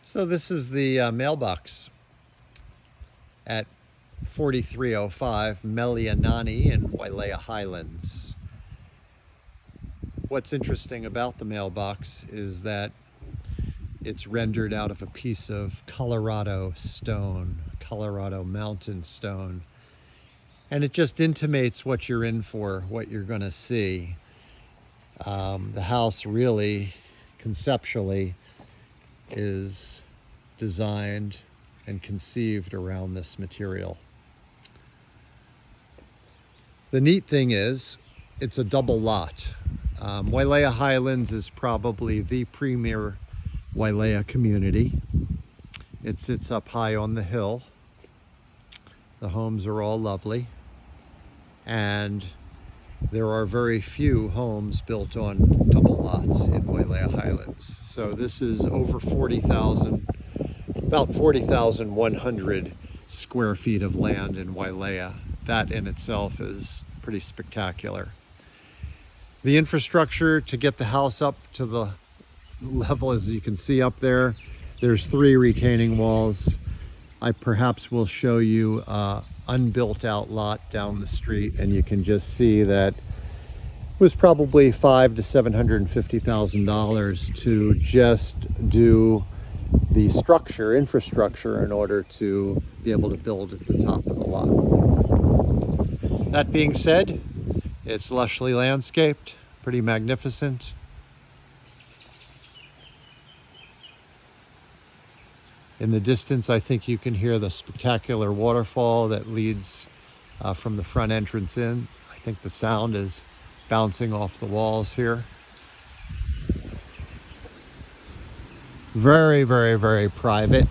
So this is the mailbox at 4305 Melianani in Wailea Highlands. What's interesting about the mailbox is that it's rendered out of a piece of Colorado stone, Colorado mountain stone. And it just intimates what you're in for, what you're going to see. The house really, conceptually, is designed and conceived around this material. The neat thing is, it's a double lot. Wailea Highlands is probably the premier Wailea community. It sits up high on the hill. The homes are all lovely. And there are very few homes built on double lots in Wailea Highlands. So this is over 40,000, about 40,100 square feet of land in Wailea. That in itself is pretty spectacular. The infrastructure to get the house up to the level, as you can see up there, there's 3 retaining walls. I perhaps will show you unbuilt out lot down the street, and you can just see that it was probably $500,000 to $750,000 to just do the infrastructure in order to be able to build at the top of the lot. That being said, it's lushly landscaped, pretty magnificent. In the distance, I think you can hear the spectacular waterfall that leads from the front entrance in. I think the sound is bouncing off the walls here. Very, very, very private.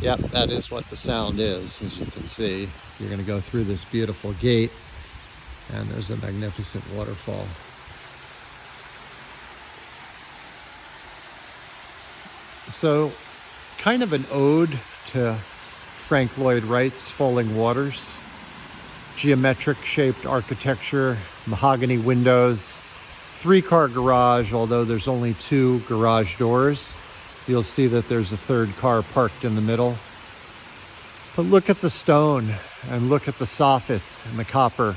Yep, that is what the sound is, as you can see. You're going to go through this beautiful gate, and there's a magnificent waterfall. So, kind of an ode to Frank Lloyd Wright's Falling Waters. Geometric shaped architecture, mahogany windows, 3-car garage, although there's only 2 garage doors. You'll see that there's a 3rd car parked in the middle. But look at the stone, and look at the soffits and the copper.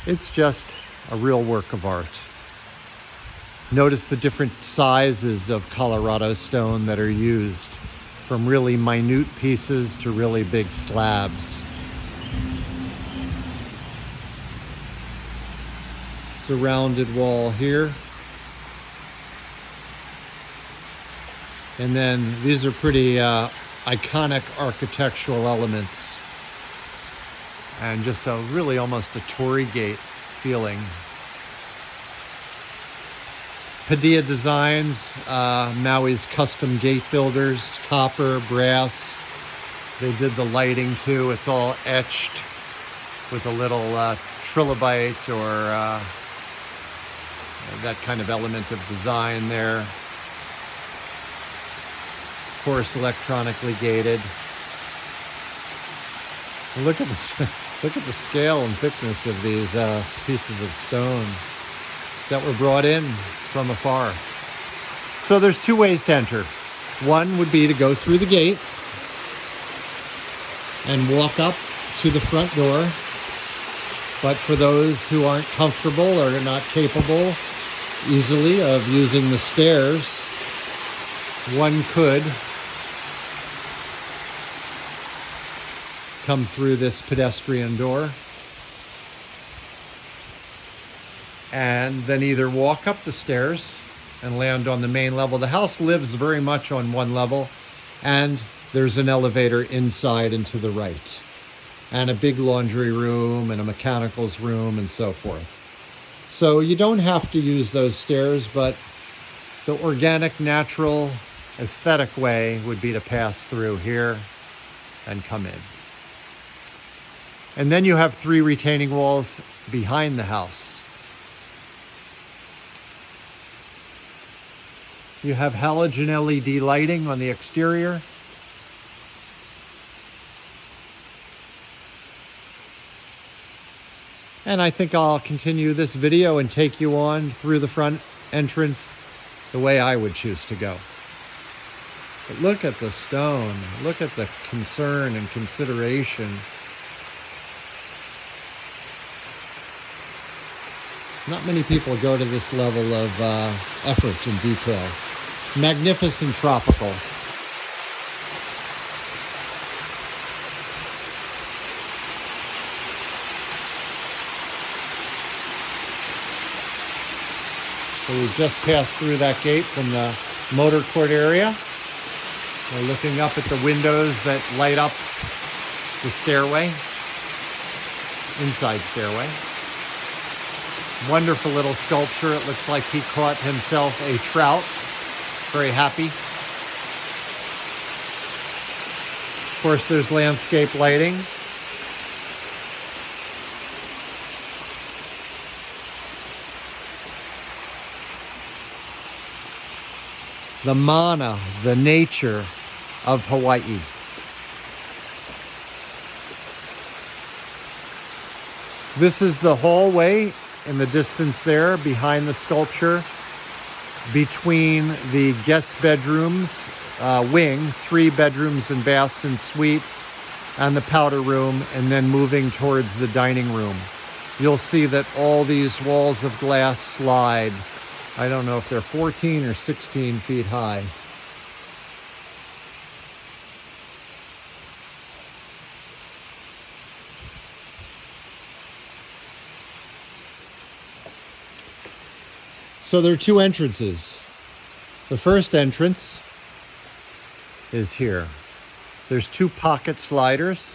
It's just a real work of art. Notice the different sizes of Colorado stone that are used, from really minute pieces to really big slabs. It's a rounded wall here. And then these are pretty iconic architectural elements. And just a really almost a Torii Gate feeling. Padilla Designs, Maui's custom gate builders, copper, brass. They did the lighting too. It's all etched with a little trilobite or that kind of element of design there. Of course, electronically gated. And look at this. Look at the scale and thickness of these pieces of stone that were brought in from afar. So there's 2 ways to enter. One would be to go through the gate and walk up to the front door. But for those who aren't comfortable or are not capable easily of using the stairs, one could come through this pedestrian door and then either walk up the stairs and land on the main level. The house lives very much on one level, and there's an elevator inside and to the right, and a big laundry room and a mechanicals room and so forth. So you don't have to use those stairs, but the organic, natural, aesthetic way would be to pass through here and come in. And then you have 3 retaining walls behind the house. You have halogen LED lighting on the exterior. And I think I'll continue this video and take you on through the front entrance the way I would choose to go. But look at the stone. Look at the concern and consideration. Not many people go to this level of effort and detail. Magnificent tropicals. So we've just passed through that gate from the motor court area. We're looking up at the windows that light up the stairway, inside stairway. Wonderful little sculpture. It looks like he caught himself a trout. Very happy. Of course, there's landscape lighting. The mana, the nature of Hawaii. This is the hallway in the distance there behind the sculpture between the guest bedrooms wing, 3 bedrooms and baths and suite, and the powder room, and then moving towards the dining room. You'll see that all these walls of glass slide. I don't know if they're 14 or 16 feet high. So there are 2 entrances. The first entrance is here. There's 2 pocket sliders.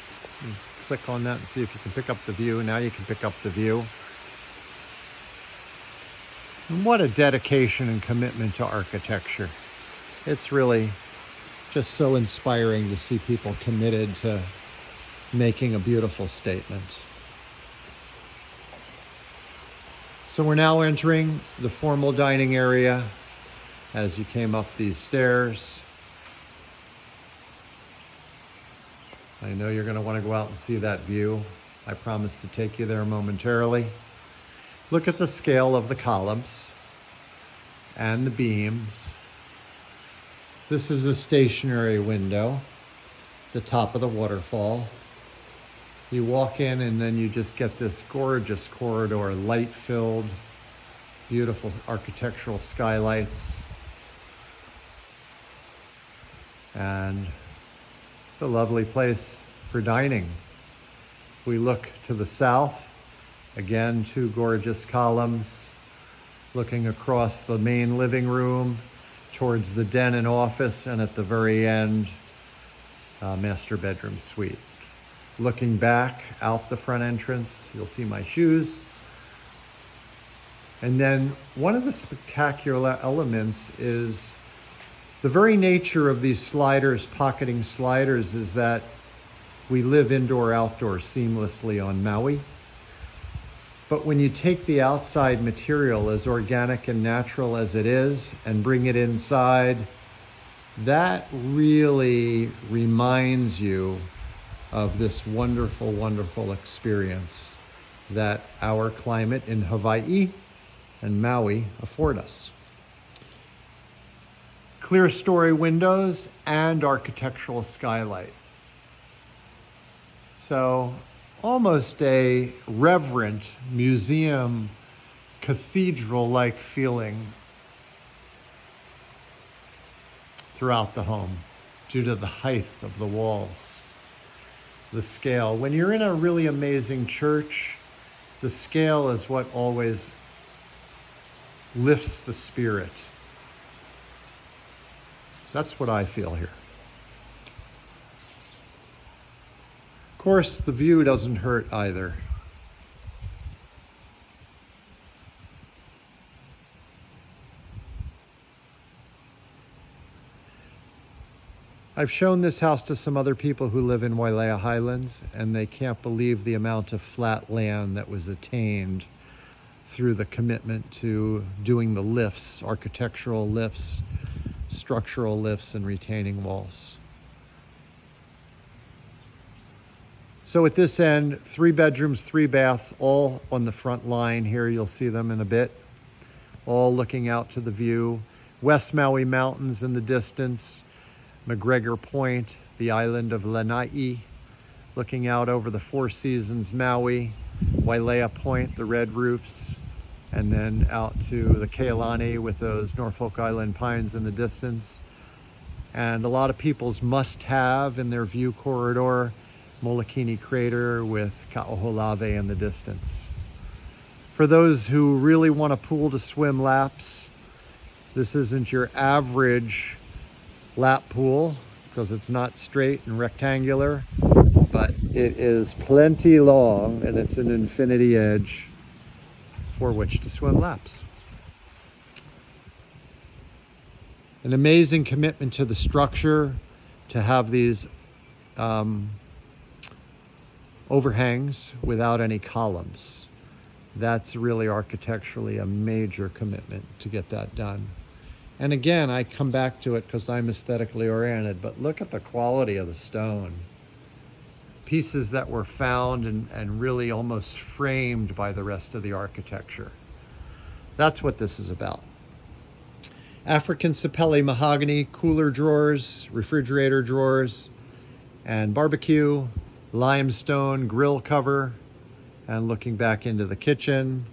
Click on that and see if you can pick up the view. Now you can pick up the view. And what a dedication and commitment to architecture. It's really just so inspiring to see people committed to making a beautiful statement. So we're now entering the formal dining area as you came up these stairs. I know you're going to want to go out and see that view. I promise to take you there momentarily. Look at the scale of the columns and the beams. This is a stationary window, the top of the waterfall. You walk in and then you just get this gorgeous corridor, light-filled, beautiful architectural skylights. And it's a lovely place for dining. We look to the south, again, 2 gorgeous columns, looking across the main living room towards the den and office, and at the very end, master bedroom suite. Looking back out the front entrance, you'll see my shoes. And then one of the spectacular elements is the very nature of these sliders, pocketing sliders, is that we live indoor-outdoor seamlessly on Maui. But when you take the outside material, as organic and natural as it is, and bring it inside, that really reminds you of this wonderful, wonderful experience that our climate in Hawaii and Maui afford us. Clear story windows and architectural skylight. So almost a reverent museum, cathedral-like feeling throughout the home due to the height of the walls. The scale. When you're in a really amazing church, the scale is what always lifts the spirit. That's what I feel here. Of course, the view doesn't hurt either. I've shown this house to some other people who live in Wailea Highlands, and they can't believe the amount of flat land that was attained through the commitment to doing the lifts, architectural lifts, structural lifts, and retaining walls. So at this end, 3 bedrooms, 3 baths, all on the front line here. You'll see them in a bit. All looking out to the view. West Maui Mountains in the distance. McGregor Point, the island of Lanai. Looking out over the Four Seasons Maui. Wailea Point, the red roofs. And then out to the Kealani with those Norfolk Island pines in the distance. And a lot of people's must-have in their view corridor, Molokini Crater with Kaʻoholave in the distance. For those who really want a pool to swim laps, this isn't your average lap pool because it's not straight and rectangular, but it is plenty long and it's an infinity edge for which to swim laps. An amazing commitment to the structure to have these overhangs without any columns. That's really architecturally a major commitment to get that done. And again, I come back to it because I'm aesthetically oriented, but look at the quality of the stone. Pieces that were found and really almost framed by the rest of the architecture. That's what this is about. African sapele mahogany, cooler drawers, refrigerator drawers, and barbecue, limestone grill cover, and looking back into the kitchen,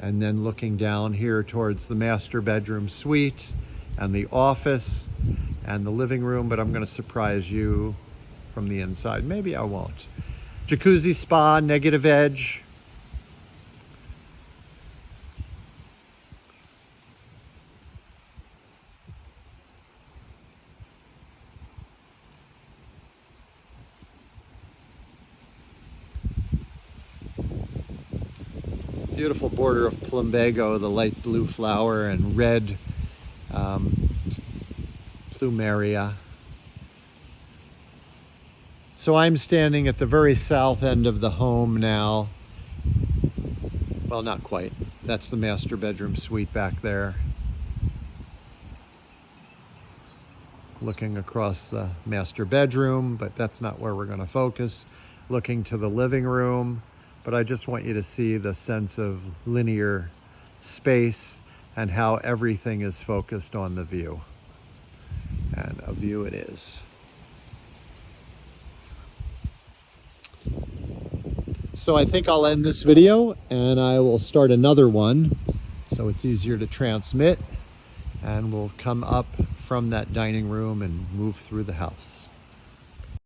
and then looking down here towards the master bedroom suite and the office and the living room, but I'm going to surprise you from the inside. Maybe I won't. Jacuzzi spa, negative edge. Beautiful border of plumbago, the light blue flower, and red plumeria. So I'm standing at the very south end of the home now. Well, not quite. That's the master bedroom suite back there. Looking across the master bedroom, but that's not where we're going to focus. Looking to the living room. But I just want you to see the sense of linear space and how everything is focused on the view. And a view it is. So I think I'll end this video and I will start another one so it's easier to transmit, and we'll come up from that dining room and move through the house.